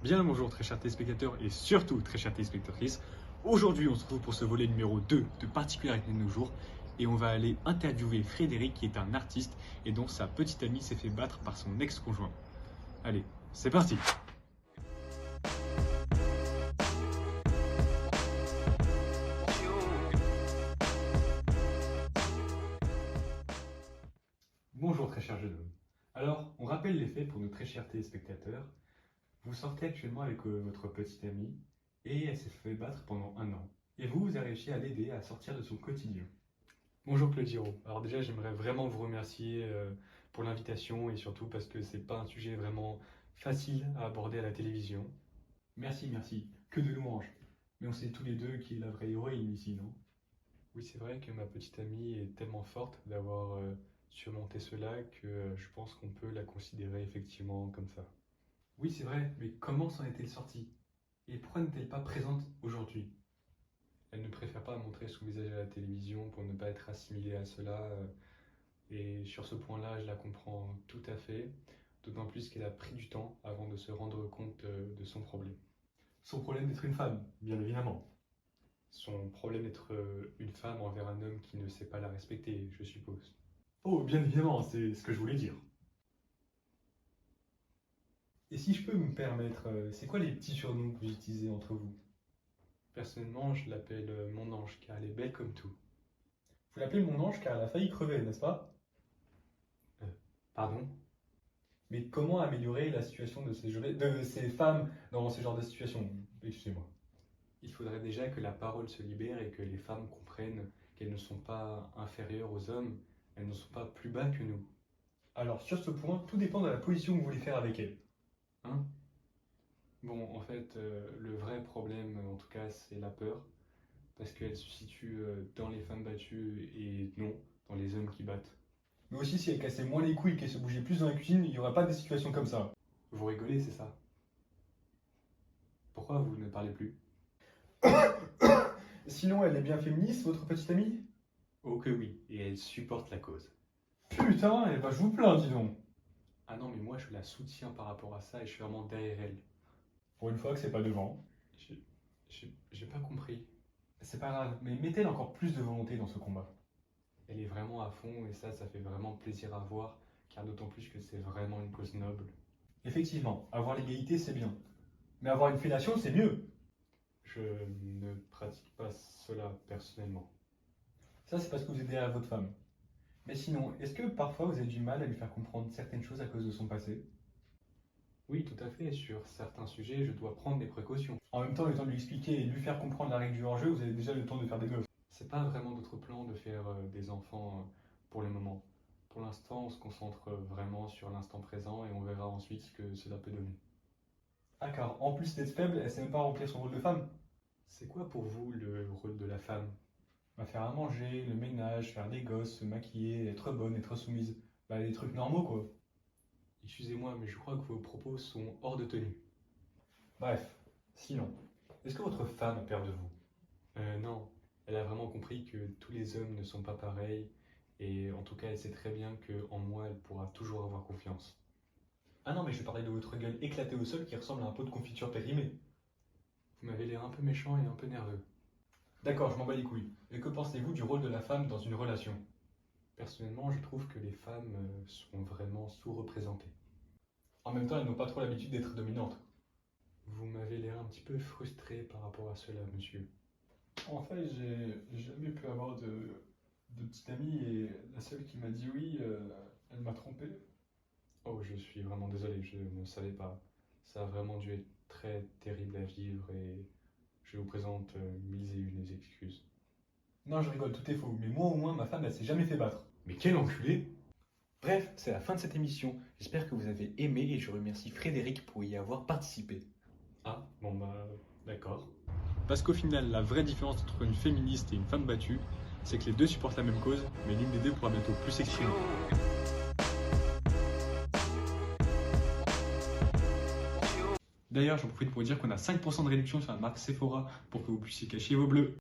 Bien le bonjour très chers téléspectateurs et surtout très chères téléspectatrices. Aujourd'hui on se retrouve pour ce volet numéro 2 de Particularités de nos jours et on va aller interviewer Frédéric qui est un artiste et dont sa petite amie s'est fait battre par son ex-conjoint. Allez, c'est parti. Bonjour très cher jeune homme. Alors, on rappelle les faits pour nos très chers téléspectateurs. Vous sortez actuellement avec votre petite amie et elle s'est fait battre pendant 1 an. Et vous avez réussi à l'aider à sortir de son quotidien. Bonjour Claude Giraud. Alors déjà, j'aimerais vraiment vous remercier pour l'invitation et surtout parce que c'est pas un sujet vraiment facile à aborder à la télévision. Merci, merci. Que de louanges. Mais on sait tous les deux qui est la vraie héroïne ici, non? Oui, c'est vrai que ma petite amie est tellement forte d'avoir surmonté cela que je pense qu'on peut la considérer effectivement comme ça. Oui, c'est vrai, mais comment s'en est-elle sortie? Et pourquoi n'est-elle pas présente aujourd'hui? Elle ne préfère pas montrer son visage à la télévision pour ne pas être assimilée à cela. Et sur ce point-là, je la comprends tout à fait, d'autant plus qu'elle a pris du temps avant de se rendre compte de son problème. Son problème d'être une femme, bien évidemment. Son problème d'être une femme envers un homme qui ne sait pas la respecter, je suppose. Oh, bien évidemment, c'est ce que je voulais dire. Et si je peux me permettre, c'est quoi les petits surnoms que vous utilisez entre vous? Personnellement, je l'appelle mon ange, car elle est belle comme tout. Vous l'appelez mon ange car elle a failli crever, n'est-ce pas? Pardon? Mais comment améliorer la situation de ces femmes dans ce genre de situation? Excusez-moi. Il faudrait déjà que la parole se libère et que les femmes comprennent qu'elles ne sont pas inférieures aux hommes, elles ne sont pas plus bas que nous. Alors sur ce point, tout dépend de la position que vous voulez faire avec elles. Hein? Bon, en fait, le vrai problème, en tout cas, c'est la peur, parce qu'elle se situe dans les femmes battues et non dans les hommes qui battent. Mais aussi, si elle cassait moins les couilles et qu'elle se bougeait plus dans la cuisine, il n'y aurait pas de situations comme ça. Vous rigolez, c'est ça? Pourquoi vous ne parlez plus? Sinon, elle est bien féministe, votre petite amie? Oh que oui, et elle supporte la cause. Putain, elle va je vous plains, dis donc. Ah non, mais moi je la soutiens par rapport à ça et je suis vraiment derrière elle. Pour une fois que c'est pas devant. J'ai pas compris. C'est pas grave, mais mettez encore plus de volonté dans ce combat. Elle est vraiment à fond et ça fait vraiment plaisir à voir, car d'autant plus que c'est vraiment une cause noble. Effectivement, avoir l'égalité c'est bien. Mais avoir une fellation c'est mieux. Je ne pratique pas cela personnellement. Ça c'est parce que vous êtes derrière votre femme. Mais sinon, est-ce que parfois vous avez du mal à lui faire comprendre certaines choses à cause de son passé? Oui, tout à fait. Sur certains sujets, je dois prendre des précautions. En même temps, le temps de lui expliquer et de lui faire comprendre la règle du hors-jeu, vous avez déjà le temps de faire des gosses. C'est pas vraiment notre plan de faire des enfants pour le moment. Pour l'instant, on se concentre vraiment sur l'instant présent et on verra ensuite ce que cela peut donner. Ah, car en plus d'être faible, elle sait même pas remplir son rôle de femme. C'est quoi pour vous le rôle de la femme? Bah, faire à manger, le ménage, faire des gosses, se maquiller, être bonne, être soumise. Bah, des trucs normaux quoi. Excusez-moi, mais je crois que vos propos sont hors de tenue. Bref, sinon, est-ce que votre femme a peur de vous? Non, elle a vraiment compris que tous les hommes ne sont pas pareils, et en tout cas, elle sait très bien qu'en moi, elle pourra toujours avoir confiance. Ah non, mais je parlais de votre gueule éclatée au sol qui ressemble à un pot de confiture périmée. Vous m'avez l'air un peu méchant et un peu nerveux. D'accord, je m'en bats les couilles. Et que pensez-vous du rôle de la femme dans une relation? Personnellement, je trouve que les femmes sont vraiment sous-représentées. En même temps, elles n'ont pas trop l'habitude d'être dominantes. Vous m'avez l'air un petit peu frustré par rapport à cela, monsieur. En fait, j'ai jamais pu avoir de petite amie et la seule qui m'a dit oui, elle m'a trompé. Oh, je suis vraiment désolé, je ne savais pas. Ça a vraiment dû être très terrible à vivre et je vous présente mille et une excuses. Non, je rigole, tout est faux, mais moi au moins, ma femme, elle s'est jamais fait battre. Mais quel enculé! Bref, c'est la fin de cette émission. J'espère que vous avez aimé et je remercie Frédéric pour y avoir participé. Ah, bon bah, d'accord. Parce qu'au final, la vraie différence entre une féministe et une femme battue, c'est que les deux supportent la même cause, mais l'une des deux pourra bientôt plus s'exprimer. D'ailleurs, j'en profite pour dire qu'on a 5% de réduction sur la marque Sephora pour que vous puissiez cacher vos bleus.